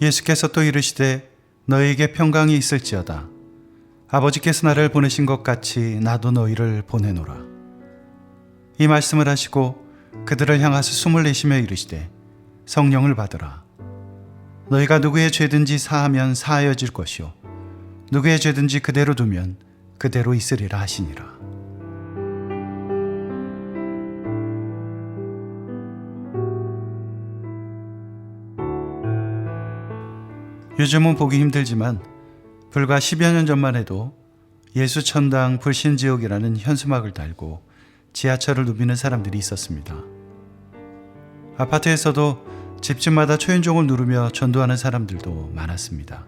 예수께서 또 이르시되 너희에게 평강이 있을지어다. 아버지께서 나를 보내신 것 같이 나도 너희를 보내노라. 이 말씀을 하시고 그들을 향하사 숨을 내쉬며 이르시되 성령을 받으라. 너희가 누구의 죄든지 사하면 사하여질 것이요 누구의 죄든지 그대로 두면 그대로 있으리라 하시니라. 요즘은 보기 힘들지만 불과 10여 년 전만 해도 예수천당 불신지옥이라는 현수막을 달고 지하철을 누비는 사람들이 있었습니다. 아파트에서도 집집마다 초인종을 누르며 전도하는 사람들도 많았습니다.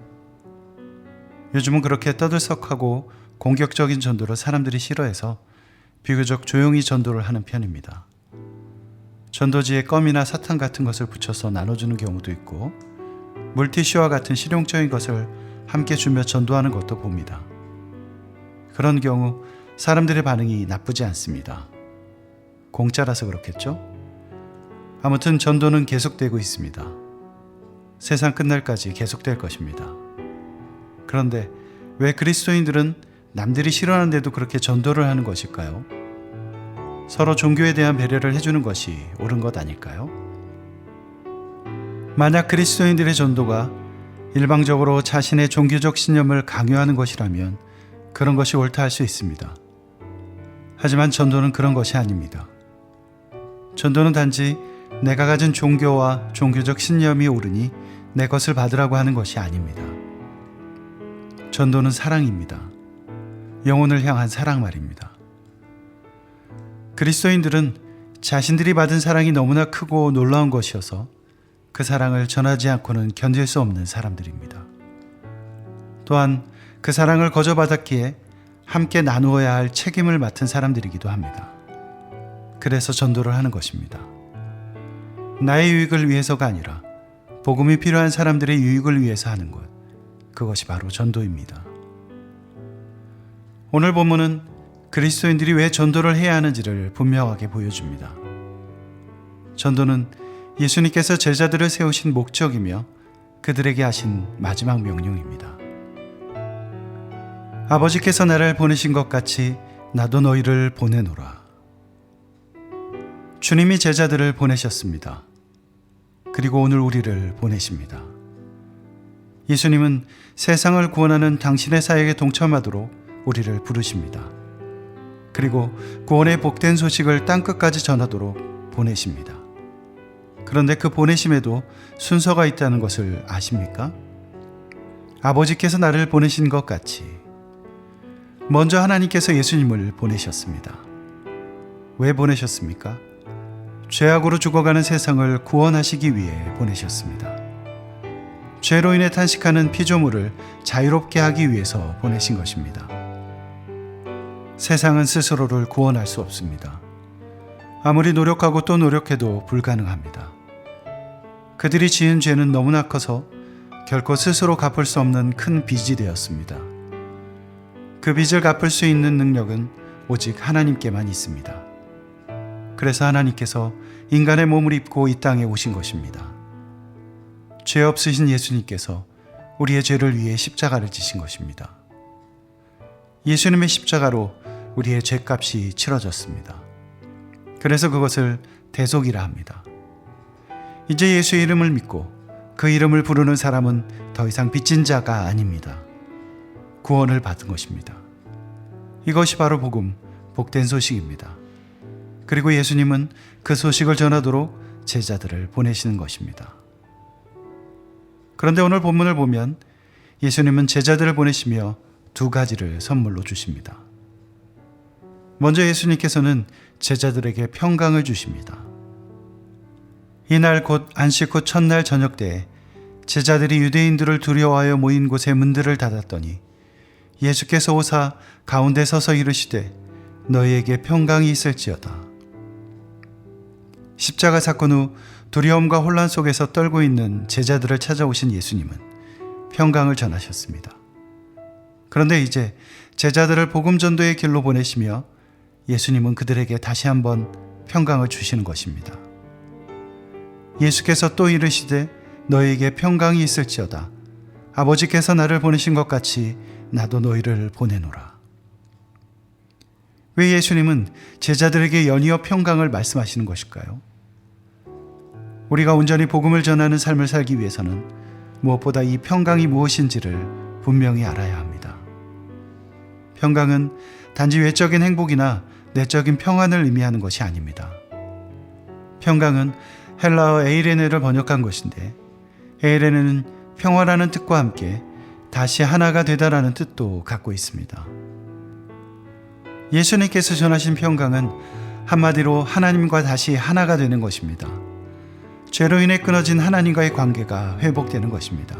요즘은 그렇게 떠들썩하고 공격적인 전도를 사람들이 싫어해서 비교적 조용히 전도를 하는 편입니다. 전도지에 껌이나 사탕 같은 것을 붙여서 나눠주는 경우도 있고 물티슈와 같은 실용적인 것을 함께 주며 전도하는 것도 봅니다. 그런 경우 사람들의 반응이 나쁘지 않습니다. 공짜라서 그렇겠죠? 아무튼 전도는 계속되고 있습니다. 세상 끝날까지 계속될 것입니다. 그런데 왜 그리스도인들은 남들이 싫어하는데도 그렇게 전도를 하는 것일까요? 서로 종교에 대한 배려를 해주는 것이 옳은 것 아닐까요? 만약 그리스도인들의 전도가 일방적으로 자신의 종교적 신념을 강요하는 것이라면 그런 것이 옳다 할 수 있습니다. 하지만 전도는 그런 것이 아닙니다. 전도는 단지 내가 가진 종교와 종교적 신념이 옳으니 내 것을 받으라고 하는 것이 아닙니다. 전도는 사랑입니다. 영혼을 향한 사랑 말입니다. 그리스도인들은 자신들이 받은 사랑이 너무나 크고 놀라운 것이어서 그 사랑을 전하지 않고는 견딜 수 없는 사람들입니다. 또한 그 사랑을 거저받았기에 함께 나누어야 할 책임을 맡은 사람들이기도 합니다. 그래서 전도를 하는 것입니다. 나의 유익을 위해서가 아니라 복음이 필요한 사람들의 유익을 위해서 하는 것, 그것이 바로 전도입니다. 오늘 본문은 그리스도인들이 왜 전도를 해야 하는지를 분명하게 보여줍니다. 전도는 예수님께서 제자들을 세우신 목적이며 그들에게 하신 마지막 명령입니다. 아버지께서 나를 보내신 것 같이 나도 너희를 보내노라. 주님이 제자들을 보내셨습니다. 그리고 오늘 우리를 보내십니다. 예수님은 세상을 구원하는 당신의 사역에 동참하도록 우리를 부르십니다. 그리고 구원의 복된 소식을 땅끝까지 전하도록 보내십니다. 그런데 그 보내심에도 순서가 있다는 것을 아십니까? 아버지께서 나를 보내신 것 같이 먼저 하나님께서 예수님을 보내셨습니다. 왜 보내셨습니까? 죄악으로 죽어가는 세상을 구원하시기 위해 보내셨습니다. 죄로 인해 탄식하는 피조물을 자유롭게 하기 위해서 보내신 것입니다. 세상은 스스로를 구원할 수 없습니다. 아무리 노력하고 또 노력해도 불가능합니다. 그들이 지은 죄는 너무나 커서 결코 스스로 갚을 수 없는 큰 빚이 되었습니다. 그 빚을 갚을 수 있는 능력은 오직 하나님께만 있습니다. 그래서 하나님께서 인간의 몸을 입고 이 땅에 오신 것입니다. 죄 없으신 예수님께서 우리의 죄를 위해 십자가를 지신 것입니다. 예수님의 십자가로 우리의 죄값이 치러졌습니다. 그래서 그것을 대속이라 합니다. 이제 예수의 이름을 믿고 그 이름을 부르는 사람은 더 이상 빚진 자가 아닙니다. 구원을 받은 것입니다. 이것이 바로 복음, 복된 소식입니다. 그리고 예수님은 그 소식을 전하도록 제자들을 보내시는 것입니다. 그런데 오늘 본문을 보면 예수님은 제자들을 보내시며 두 가지를 선물로 주십니다. 먼저 예수님께서는 제자들에게 평강을 주십니다. 이날 곧 안식 후 첫날 저녁 때에 제자들이 유대인들을 두려워하여 모인 곳의 문들을 닫았더니 예수께서 오사 가운데 서서 이르시되 너희에게 평강이 있을지어다. 십자가 사건 후 두려움과 혼란 속에서 떨고 있는 제자들을 찾아오신 예수님은 평강을 전하셨습니다. 그런데 이제 제자들을 복음 전도의 길로 보내시며 예수님은 그들에게 다시 한번 평강을 주시는 것입니다. 예수께서 또 이르시되 너희에게 평강이 있을지어다. 아버지께서 나를 보내신 것 같이 나도 너희를 보내노라. 왜 예수님은 제자들에게 연이어 평강을 말씀하시는 것일까요? 우리가 온전히 복음을 전하는 삶을 살기 위해서는 무엇보다 이 평강이 무엇인지를 분명히 알아야 합니다. 평강은 단지 외적인 행복이나 내적인 평안을 의미하는 것이 아닙니다. 평강은 헬라어 에이레네를 번역한 것인데, 에이레네는 평화라는 뜻과 함께 다시 하나가 되다라는 뜻도 갖고 있습니다. 예수님께서 전하신 평강은 한마디로 하나님과 다시 하나가 되는 것입니다. 죄로 인해 끊어진 하나님과의 관계가 회복되는 것입니다.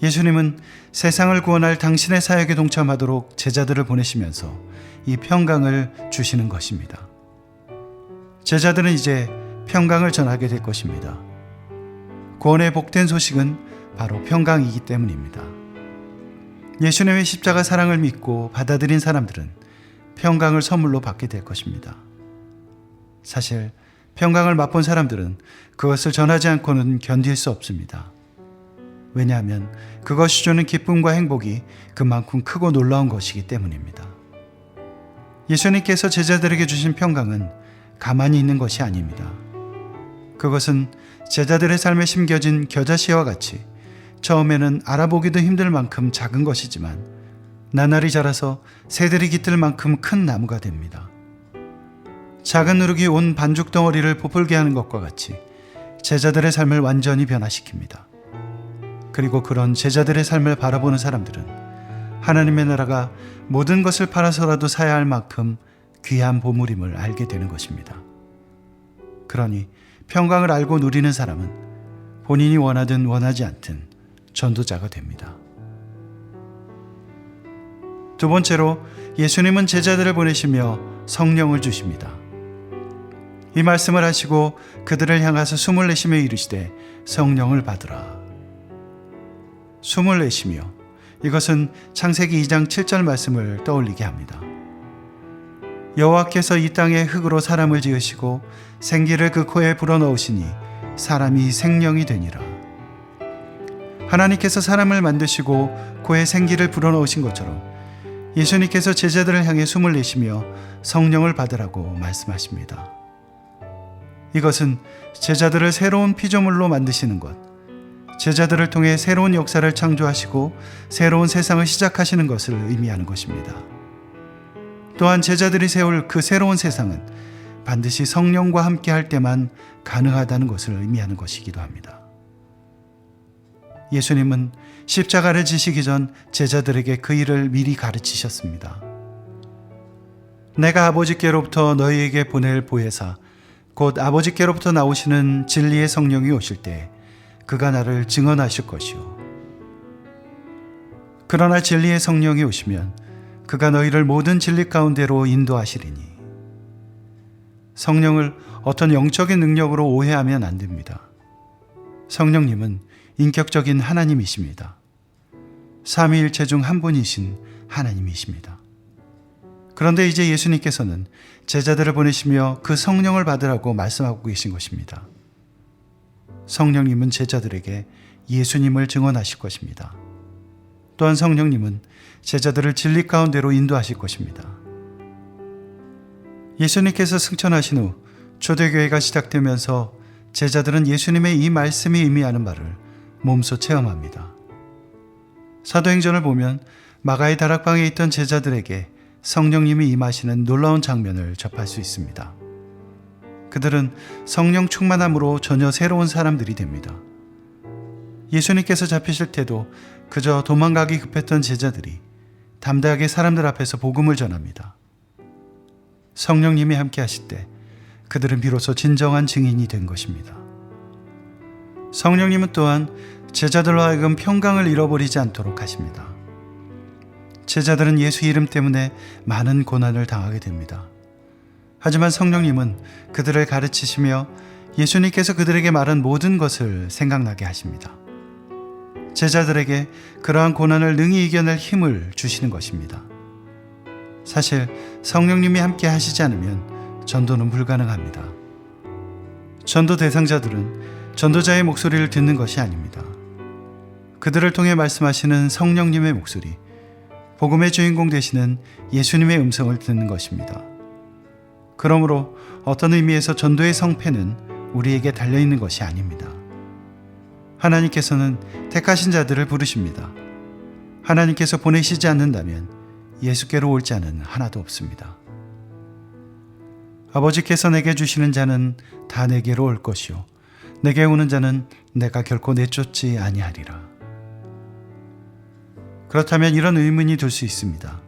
예수님은 세상을 구원할 당신의 사역에 동참하도록 제자들을 보내시면서 이 평강을 주시는 것입니다. 제자들은 이제 평강을 전하게 될 것입니다. 구원의 복된 소식은 바로 평강이기 때문입니다. 예수님의 십자가 사랑을 믿고 받아들인 사람들은 평강을 선물로 받게 될 것입니다. 사실 평강을 맛본 사람들은 그것을 전하지 않고는 견딜 수 없습니다. 왜냐하면 그것이 주는 기쁨과 행복이 그만큼 크고 놀라운 것이기 때문입니다. 예수님께서 제자들에게 주신 평강은 가만히 있는 것이 아닙니다. 그것은 제자들의 삶에 심겨진 겨자씨와 같이 처음에는 알아보기도 힘들 만큼 작은 것이지만 나날이 자라서 새들이 깃들 만큼 큰 나무가 됩니다. 작은 누룩이 온 반죽 덩어리를 부풀게 하는 것과 같이 제자들의 삶을 완전히 변화시킵니다. 그리고 그런 제자들의 삶을 바라보는 사람들은 하나님의 나라가 모든 것을 팔아서라도 사야 할 만큼 귀한 보물임을 알게 되는 것입니다. 그러니 평강을 알고 누리는 사람은 본인이 원하든 원하지 않든 전도자가 됩니다. 두 번째로 예수님은 제자들을 보내시며 성령을 주십니다. 이 말씀을 하시고 그들을 향하서 숨을 내쉬며 이르시되 성령을 받으라. 숨을 내쉬며, 이것은 창세기 2장 7절 말씀을 떠올리게 합니다. 여호와께서 이 땅에 흙으로 사람을 지으시고 생기를 그 코에 불어넣으시니 사람이 생명이 되니라. 하나님께서 사람을 만드시고 코에 생기를 불어넣으신 것처럼 예수님께서 제자들을 향해 숨을 내쉬며 성령을 받으라고 말씀하십니다. 이것은 제자들을 새로운 피조물로 만드시는 것, 제자들을 통해 새로운 역사를 창조하시고 새로운 세상을 시작하시는 것을 의미하는 것입니다. 또한 제자들이 세울 그 새로운 세상은 반드시 성령과 함께 할 때만 가능하다는 것을 의미하는 것이기도 합니다. 예수님은 십자가를 지시기 전 제자들에게 그 일을 미리 가르치셨습니다. 내가 아버지께로부터 너희에게 보낼 보혜사, 곧 아버지께로부터 나오시는 진리의 성령이 오실 때 그가 나를 증언하실 것이요. 그러나 진리의 성령이 오시면 그가 너희를 모든 진리 가운데로 인도하시리니. 성령을 어떤 영적인 능력으로 오해하면 안 됩니다. 성령님은 인격적인 하나님이십니다. 삼위일체 중 한 분이신 하나님이십니다. 그런데 이제 예수님께서는 제자들을 보내시며 그 성령을 받으라고 말씀하고 계신 것입니다. 성령님은 제자들에게 예수님을 증언하실 것입니다. 또한 성령님은 제자들을 진리 가운데로 인도하실 것입니다. 예수님께서 승천하신 후 초대교회가 시작되면서 제자들은 예수님의 이 말씀이 의미하는 바를 몸소 체험합니다. 사도행전을 보면 마가의 다락방에 있던 제자들에게 성령님이 임하시는 놀라운 장면을 접할 수 있습니다. 그들은 성령 충만함으로 전혀 새로운 사람들이 됩니다. 예수님께서 잡히실 때도 그저 도망가기 급했던 제자들이 담대하게 사람들 앞에서 복음을 전합니다. 성령님이 함께 하실 때 그들은 비로소 진정한 증인이 된 것입니다. 성령님은 또한 제자들로 하여금 평강을 잃어버리지 않도록 하십니다. 제자들은 예수 이름 때문에 많은 고난을 당하게 됩니다. 하지만 성령님은 그들을 가르치시며 예수님께서 그들에게 말한 모든 것을 생각나게 하십니다. 제자들에게 그러한 고난을 능히 이겨낼 힘을 주시는 것입니다. 사실 성령님이 함께 하시지 않으면 전도는 불가능합니다. 전도 대상자들은 전도자의 목소리를 듣는 것이 아닙니다. 그들을 통해 말씀하시는 성령님의 목소리, 복음의 주인공 되시는 예수님의 음성을 듣는 것입니다. 그러므로 어떤 의미에서 전도의 성패는 우리에게 달려있는 것이 아닙니다. 하나님께서는 택하신 자들을 부르십니다. 하나님께서 보내시지 않는다면 예수께로 올 자는 하나도 없습니다. 아버지께서 내게 주시는 자는 다 내게로 올 것이요 내게 오는 자는 내가 결코 내쫓지 아니하리라. 그렇다면 이런 의문이 들 수 있습니다.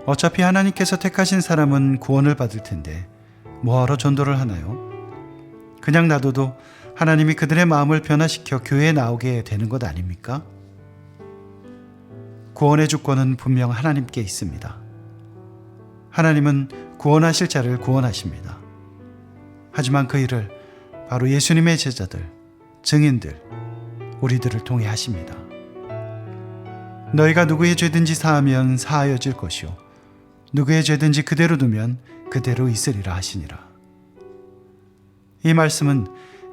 어차피 하나님께서 택하신 사람은 구원을 받을 텐데 뭐하러 전도를 하나요? 그냥 놔둬도 하나님이 그들의 마음을 변화시켜 교회에 나오게 되는 것 아닙니까? 구원의 주권은 분명 하나님께 있습니다. 하나님은 구원하실 자를 구원하십니다. 하지만 그 일을 바로 예수님의 제자들, 증인들, 우리들을 통해 하십니다. 너희가 누구의 죄든지 사하면 사하여질 것이요 누구의 죄든지 그대로 두면 그대로 있으리라 하시니라. 이 말씀은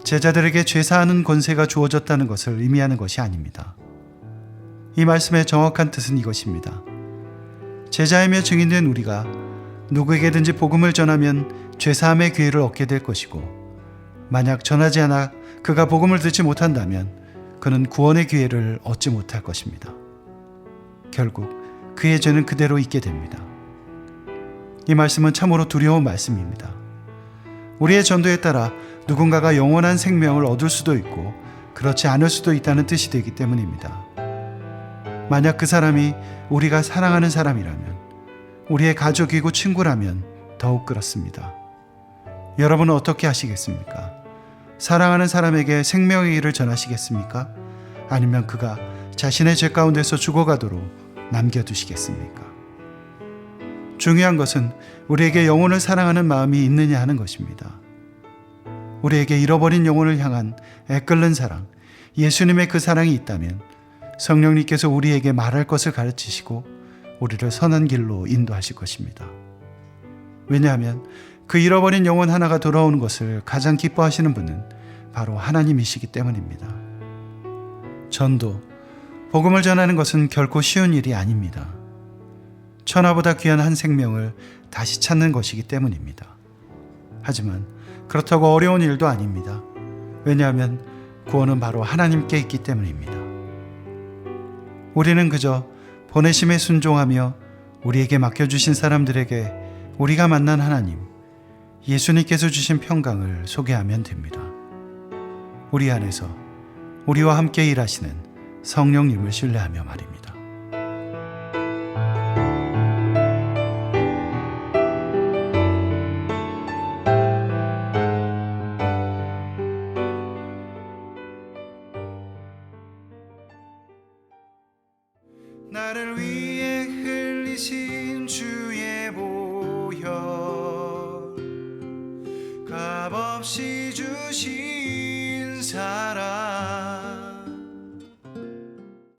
제자들에게 죄사하는 권세가 주어졌다는 것을 의미하는 것이 아닙니다. 이 말씀의 정확한 뜻은 이것입니다. 제자이며 증인된 우리가 누구에게든지 복음을 전하면 죄사함의 기회를 얻게 될 것이고, 만약 전하지 않아 그가 복음을 듣지 못한다면 그는 구원의 기회를 얻지 못할 것입니다. 결국 그의 죄는 그대로 있게 됩니다. 이 말씀은 참으로 두려운 말씀입니다. 우리의 전도에 따라 누군가가 영원한 생명을 얻을 수도 있고 그렇지 않을 수도 있다는 뜻이 되기 때문입니다. 만약 그 사람이 우리가 사랑하는 사람이라면, 우리의 가족이고 친구라면 더욱 그렇습니다. 여러분은 어떻게 하시겠습니까? 사랑하는 사람에게 생명의 일을 전하시겠습니까? 아니면 그가 자신의 죄 가운데서 죽어가도록 남겨두시겠습니까? 중요한 것은 우리에게 영혼을 사랑하는 마음이 있느냐 하는 것입니다. 우리에게 잃어버린 영혼을 향한 애끓는 사랑, 예수님의 그 사랑이 있다면 성령님께서 우리에게 말할 것을 가르치시고 우리를 선한 길로 인도하실 것입니다. 왜냐하면 그 잃어버린 영혼 하나가 돌아오는 것을 가장 기뻐하시는 분은 바로 하나님이시기 때문입니다. 전도, 복음을 전하는 것은 결코 쉬운 일이 아닙니다. 천하보다 귀한 한 생명을 다시 찾는 것이기 때문입니다. 하지만 그렇다고 어려운 일도 아닙니다. 왜냐하면 구원은 바로 하나님께 있기 때문입니다. 우리는 그저 보내심에 순종하며 우리에게 맡겨주신 사람들에게 우리가 만난 하나님, 예수님께서 주신 평강을 소개하면 됩니다. 우리 안에서 우리와 함께 일하시는 성령님을 신뢰하며 말입니다. 나를 위해 흘리신 주의 보혈, 값없이 주신 사랑,